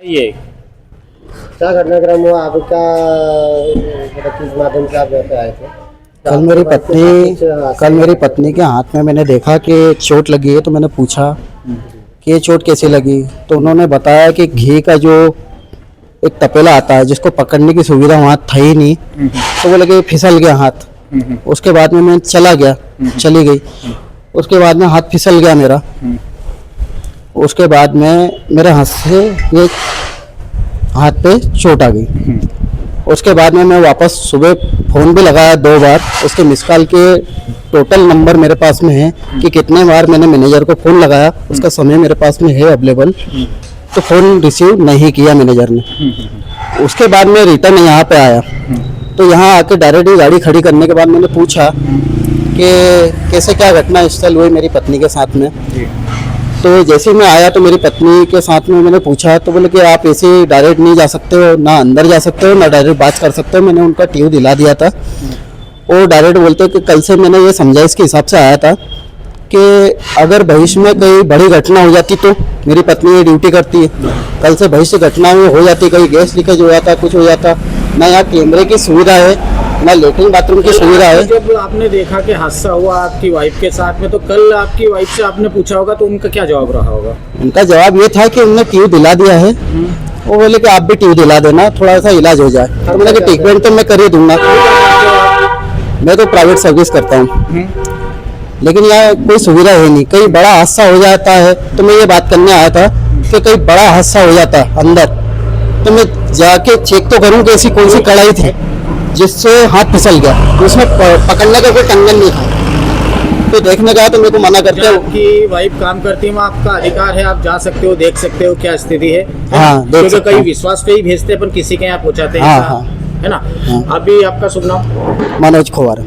ये क्या घटनाक्रम हुआ आपका, मतलब किस माध्यम से आप यहाँ पे आए थे? कल मेरी पत्नी के हाथ में मैंने देखा कि चोट लगी है, तो मैंने पूछा कि ये चोट कैसे लगी। तो उन्होंने बताया कि घी का जो एक तपेला आता है जिसको पकड़ने की सुविधा वहाँ था ही नहीं, तो वो लगे फिसल गया हाथ। उसके बाद में मैं चली गई। उसके बाद में हाथ फिसल गया मेरा। उसके बाद में मेरे हाथ से ये हाथ पे चोट आ गई। उसके बाद में मैं वापस सुबह फ़ोन भी लगाया 2 बार। उसके मिस कॉल के टोटल नंबर मेरे पास में है कि कितने बार मैंने मैनेजर को फ़ोन लगाया, उसका समय मेरे पास में है अवेलेबल, तो फ़ोन रिसीव नहीं किया मैनेजर ने। उसके बाद मैं रिटर्न यहाँ पे आया, तो यहाँ आके डायरेक्ट ही गाड़ी खड़ी करने के बाद मैंने पूछा कि कैसे क्या घटना स्थल हुई मेरी पत्नी के साथ में। तो जैसे ही मैं आया तो मेरी पत्नी के साथ में मैंने पूछा, तो बोले कि आप ऐसे डायरेक्ट नहीं जा सकते हो, ना अंदर जा सकते हो, ना डायरेक्ट बात कर सकते हो। मैंने उनका ट्यू दिला दिया था। और डायरेक्ट बोलते कि कल से मैंने ये समझा इसके हिसाब से आया था कि अगर भविष्य में कोई बड़ी घटना हो जाती, तो मेरी पत्नी ये ड्यूटी करती है, कल से भविष्य घटना में हो जाती, कहीं गैस लीकेज हो जाता, कुछ हो जाता, ना यहाँ कैमरे की सुविधा है, ना लेटरिन बाथरूम की सुविधा है। जब आपने देखा कि हादसा हुआ आपकी वाइफ के साथ में, तो कल आपकी वाइफ से आपने पूछा होगा, तो उनका क्या जवाब रहा होगा? उनका जवाब ये था कि उन्होंने ट्यूब दिला दिया है। वो बोले कि आप भी ट्यूब दिला देना, थोड़ा सा इलाज हो जाए। तो बोले कि ट्रीटमेंट तो मैं कर ही दूंगा। मैं तो प्राइवेट सर्विस करता हूँ, लेकिन यहाँ कोई सुविधा है नहीं। कहीं बड़ा हादसा हो जाता है तो मैं ये बात करने आया था कि कहीं बड़ा हादसा हो जाता है अंदर, तो मैं जाके चेक तो करूँ कि ऐसी कौन सी कढ़ाई थी जिससे हाथ फिसल गया, तो उसमें पकड़ने का कोई टंगन नहीं था। तो देखने गया तो मेरे को मना करते हो। आपकी वाइफ काम करती है, आपका अधिकार है, आप जा सकते हो, देख सकते हो क्या स्थिति है। हाँ, देख सकते कई हो। विश्वास पे ही भेजते हैं, पर किसी के यहाँ पहुँचाते हैं। हाँ, हाँ। है ना। हाँ। अभी आपका शुभ नाम? मनोज खोवार।